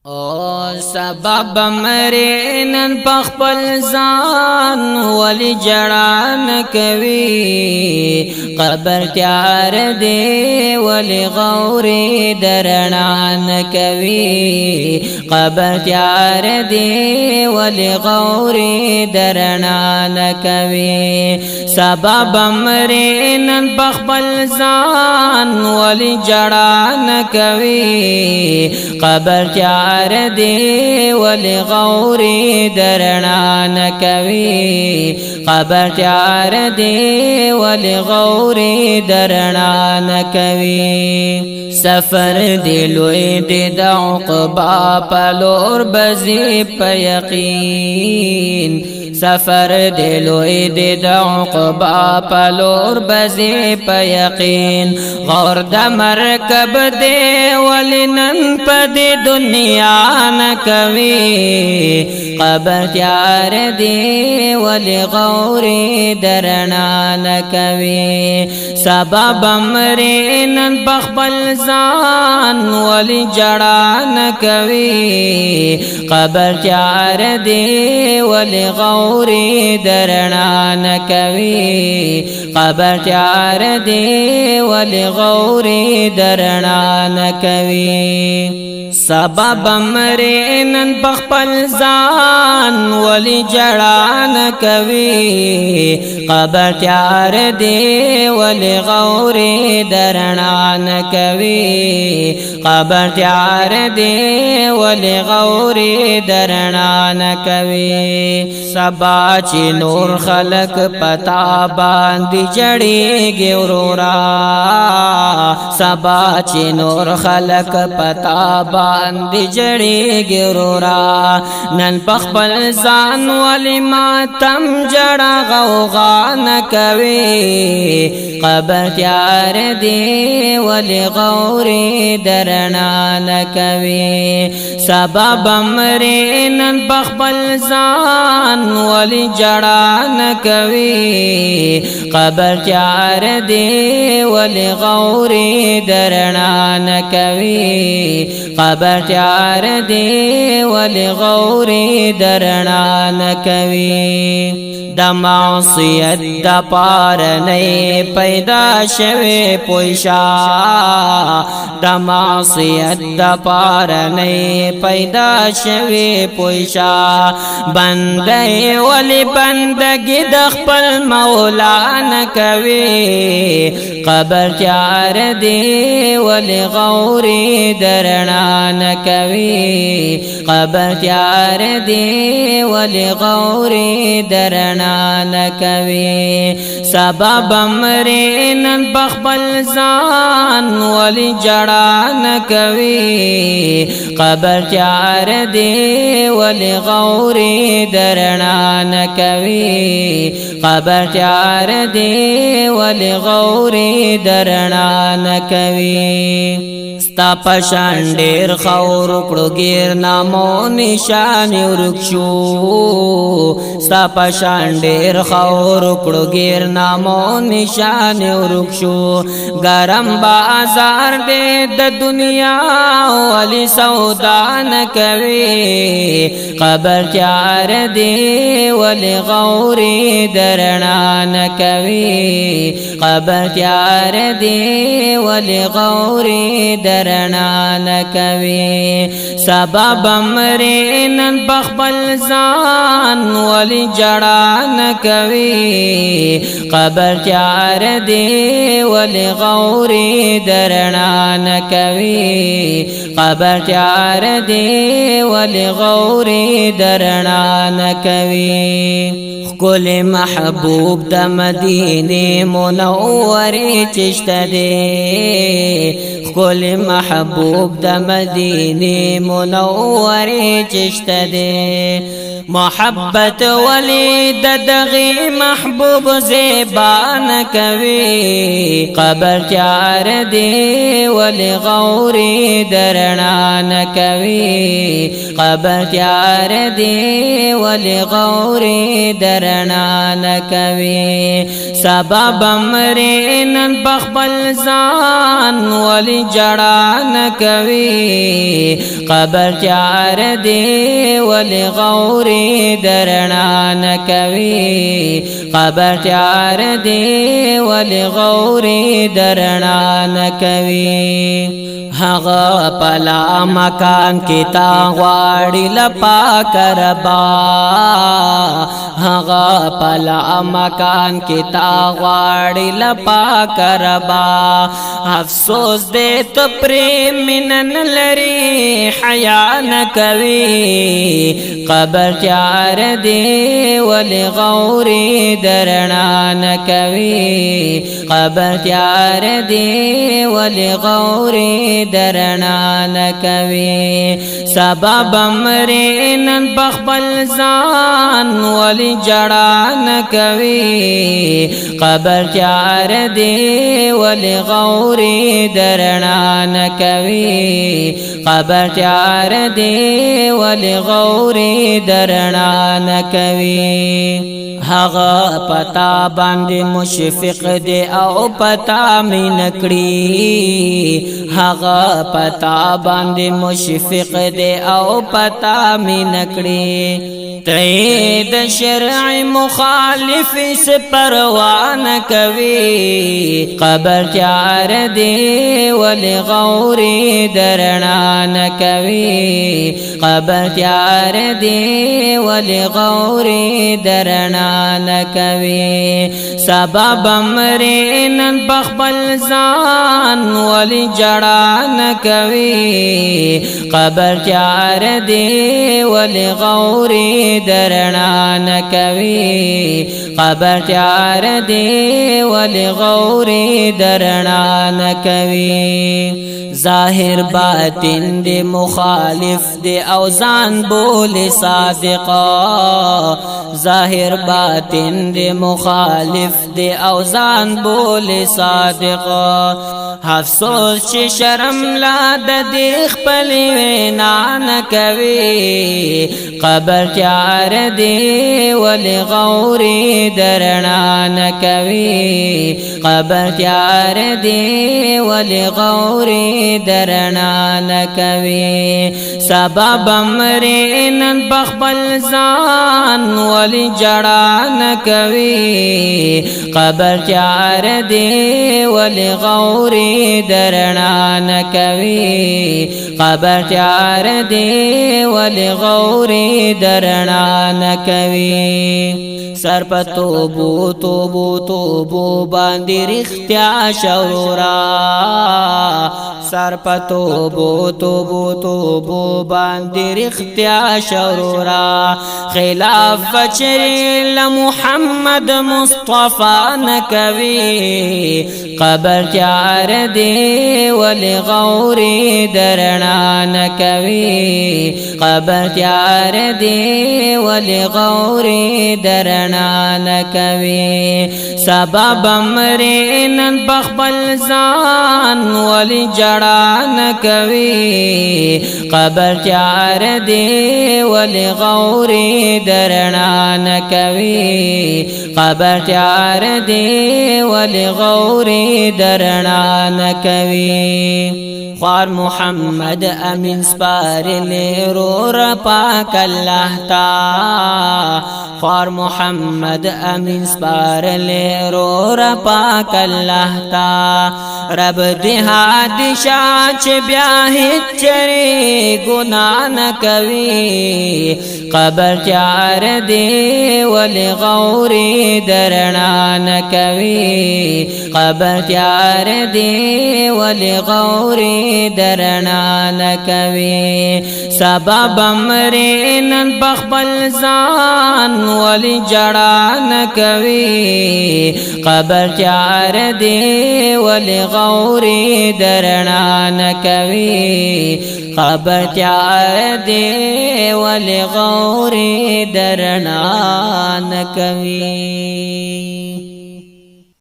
او سبب مرینن پخپل ځان ولی جړان کوي قبر تیار دی ولی غوري درنان کوي قبر تیار دی ولی غوري درنان کوي سبب مرینن پخپل ځان ولی جړان کوي قبر تیار دی ولی غوري درنان کوي قبر تیار دی ولی غوري درنان کوي سفر دی لوی دی د عقبا پلور بزی په یقین سفر دی لوی دی د عقبا پلور بزی په یقین غور د مرکب دی ولی نن په دی دنیا نکوي قبر تیار دی ولی غوري درنا نکوي سبب امرینن بخبل ځان ولی جړا نکوي قبر تیار دی ولی غوري درنا نکوي قبر تیار دی ولی غوري درنا نکوي سبب امرینن بخپل ځان ولی جړان کوي قبر تیار دی ولی غوري درنان کوي قبر تیار دی ولی غوري درنان کوي سبا چې نور خلق پتا باندې جړېږي ورورا سبا چې نور خلق پتا باندې جړېږي ورورا نن پخپل ځان ولی ماتم جړا غوغا نکوي قبر تیار دی ولی غوري درنا نکوي سبب امرینن پخپل ځان ولی جړا نکوي قبر تیار دی ولی غوري درنا نکوي قبر تیار دی ولی غوري درنا نکوي د معصیت د پار نه پیدا شوه پوښا د معصیت د پار نه پیدا شوه پوښا بندې ولی بندګي د خپل مولا نکوي قبر تیار دی ولی غوري درنا نکوي قبر تیار دی ولی غوري درنا نکوي سبب امرینن بخبل ځان ولی جړا نکوي قبر تیار دی ولی غوري درنا نکوي قبر تیار دی ولی غوري درنا نکوي ستا پشان ډیر خور کړو غیر نامو نشان ورکشو ستا پشان ډیر خور کړو غیر نامو نشان ورکشو ګرم بازار دې د دنیا ولی سودا نکوي قبر تیار دی ولی غوري درنا نکوي قبر تیار دی ولی غوري درنا نکوي سبب امرینن بخبل ځان ولی جړا نکوي قبر تیار دی ولی غوري درنا نکوي قبر تیار دی ولی غوري درنا نکوي کل محبوب د مدینه منوره چشته دی کل محبوب د مدینه منوره غوري چشت دے محبت ولی دغی محبوب زیبان کوي قبر تیار دی ولی غوري درنان کوي قبر تیار دی ولی غوري درنان کوي سبب امرین بخبل زان ولی جڑان کوي قبر تیار دی ولی غوري درنان کوي قبر تیار دی ولی غوري درنان کوي هغه پلا مکان کی تا غواړي لپا کربا هغه پلا مکان کی تا غواړي لپا کربا افسوس دې ته پرې منن لري حیا نه کوي قبر تیار دی ولی غوري درنان کوي قبر تیار دی ولی غوري درنان کوي سبب امرین بخبل زان ولی جڑان کوي قبر تیار دی ولی غوري درنان کوي قبر تیار دی ولی غوري درنان کوي هغه پتا باندې مشفق دی او پتا مين کړی هغه پتا باندې مشفق دی او پتا مين کړی تید شرع مخالف سے پروان کوي قبر تیار دی ولی غوري درنان کوي قبر تیار دی ولی غوري درنان کوي سبب امرین بخبل زان ولی جڑان کوي قبر تیار دی ولی غوري درنان کوي قبر تیار دی ولی غوري درنان کوي ظاهر باطن دی مخالف دی او ځان بول صادقا ظاهر باطن دی مخالف دی او ځان بول صادقا افسوس چې شرم لا د دې خپل وینا نه کوي قبر تیار دی ولی غوري درنان کوي قبر تیار دی ولی غوري درنان کوي سبب امرین بخبل زان ولی جڑان کوي قبر تیار دی ولی غوري درنان کوي قبر تیار دی ولی غوري درنان کوي سر پتو بو تو بو تو بو باندې رختیا شورا سر پتو بو تو بو تو بو باندې رختیا شورا خلاف بچری محمد مصطفی نکوي قبر تیار دی ولی غوري درنان کوي قبر تیار دی ولی غوري درنان کوي سبب امرین بخبل زان ولی جڑان کوي قبر تیار دی ولی غوري درنان کوي قبر تیار دی ولی غوري درنان کوي خوار محمد امین سپارلی رور پاک اللہ تا خوار محمد امین سپارلی رور پاک اللہ تا رب دہادی شاچ بیاہت چری گناہ نکوی قبر تیار دی ولی غوري درنان کوي قبر تیار دی ولی غوري درنان کوي سبب امرین بخبل زان ولی جڑان کوي قبر تیار دی ولی غوري درنان کوي قبطیا دے ولی غوری درنا نکوی